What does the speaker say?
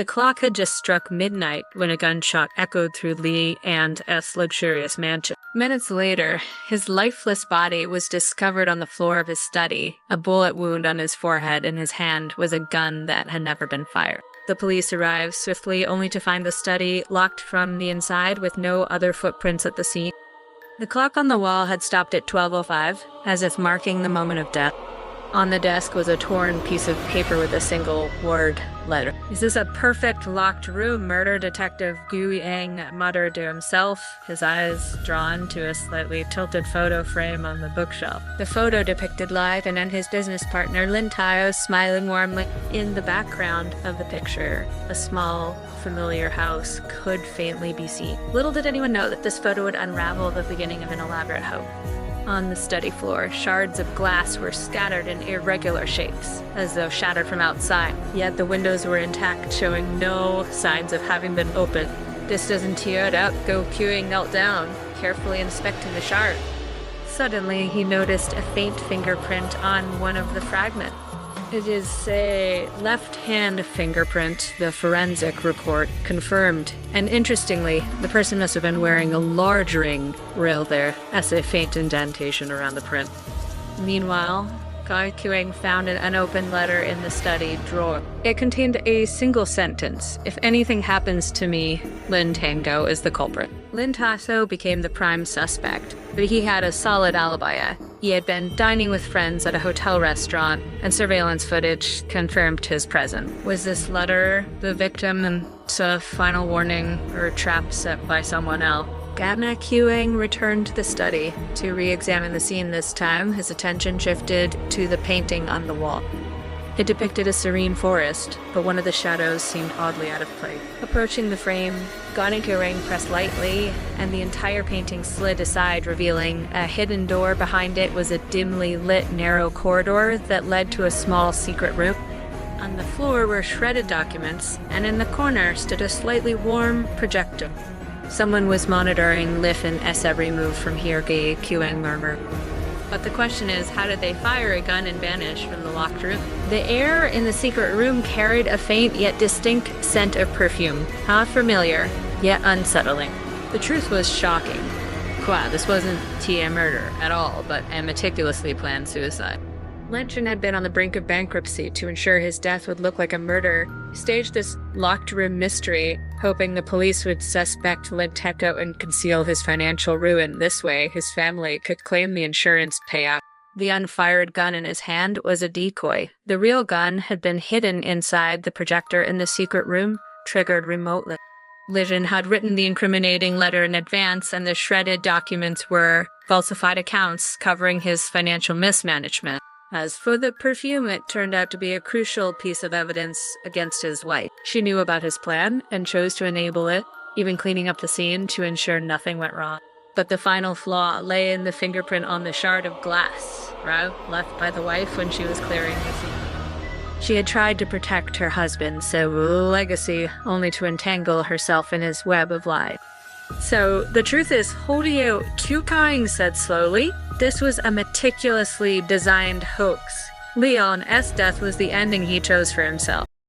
The clock had just struck midnight when a gunshot echoed through Lee and S. luxurious mansion. Minutes later, his lifeless body was discovered on the floor of his study. A bullet wound on his forehead, and his hand was a gun that had never been fired. The police arrived swiftly, only to find the study locked from the inside with no other footprints at the scene. The clock on the wall had stopped at 12:05, as if marking the moment of death. On the desk was a torn piece of paper with a single word letter. "Is this a perfect locked room?" Murder Detective Gu Yang muttered to himself, his eyes drawn to a slightly tilted photo frame on the bookshelf. The photo depicted Liven and his business partner Lin Tayo smiling warmly. In the background of the picture, a small, familiar house could faintly be seen. Little did anyone know that this photo would unravel the beginning of an elaborate hoax. On the study floor, shards of glass were scattered in irregular shapes, as though shattered from outside. Yet the windows were intact, showing no signs of having been opened. Distant teared up, Go Queuing knelt down, carefully inspecting the shard. Suddenly, he noticed a faint fingerprint on one of the fragments. It is a left-hand fingerprint, the forensic report confirmed. And interestingly, the person must have been wearing a large ring rail there, as a faint indentation around the print. Meanwhile, Guy Queuing found an unopened letter in the study drawer. It contained a single sentence: "If anything happens to me, Lin Tango is the culprit." Lin Taso became the prime suspect, but he had a solid alibi. He had been dining with friends at a hotel restaurant, and surveillance footage confirmed his presence. Was this letter the victim and a final warning or a trap set by someone else? Guy Queuing returned to the study to re-examine the scene. This time, his attention shifted to the painting on the wall. It depicted a serene forest, but one of the shadows seemed oddly out of place. Approaching the frame, Guy Queuing pressed lightly, and the entire painting slid aside, revealing a hidden door. Behind it was a dimly lit, narrow corridor that led to a small secret room. On the floor were shredded documents, and in the corner stood a slightly warm projector. Someone was monitoring Lif and S every move from here, Guy Queuing murmured. But the question is, how did they fire a gun and vanish from the locked room? The air in the secret room carried a faint yet distinct scent of perfume. How familiar, yet unsettling. The truth was shocking. Wow, this wasn't a murder at all, but a meticulously planned suicide. Lynchen had been on the brink of bankruptcy. To ensure his death would look like a murder, he staged this locked room mystery, hoping the police would suspect Lin Teko and conceal his financial ruin. This way, his family could claim the insurance payout. The unfired gun in his hand was a decoy. The real gun had been hidden inside the projector in the secret room, triggered remotely. Lijen had written the incriminating letter in advance, and the shredded documents were falsified accounts covering his financial mismanagement. As for the perfume, it turned out to be a crucial piece of evidence against his wife. She knew about his plan and chose to enable it, even cleaning up the scene to ensure nothing went wrong. But the final flaw lay in the fingerprint on the shard of glass, left by the wife when she was clearing the scene. She had tried to protect her husband's legacy, only to entangle herself in his web of lies. So, the truth is, Hodio Kyukaing said slowly, this was a meticulously designed hoax. Leon S. death was the ending he chose for himself.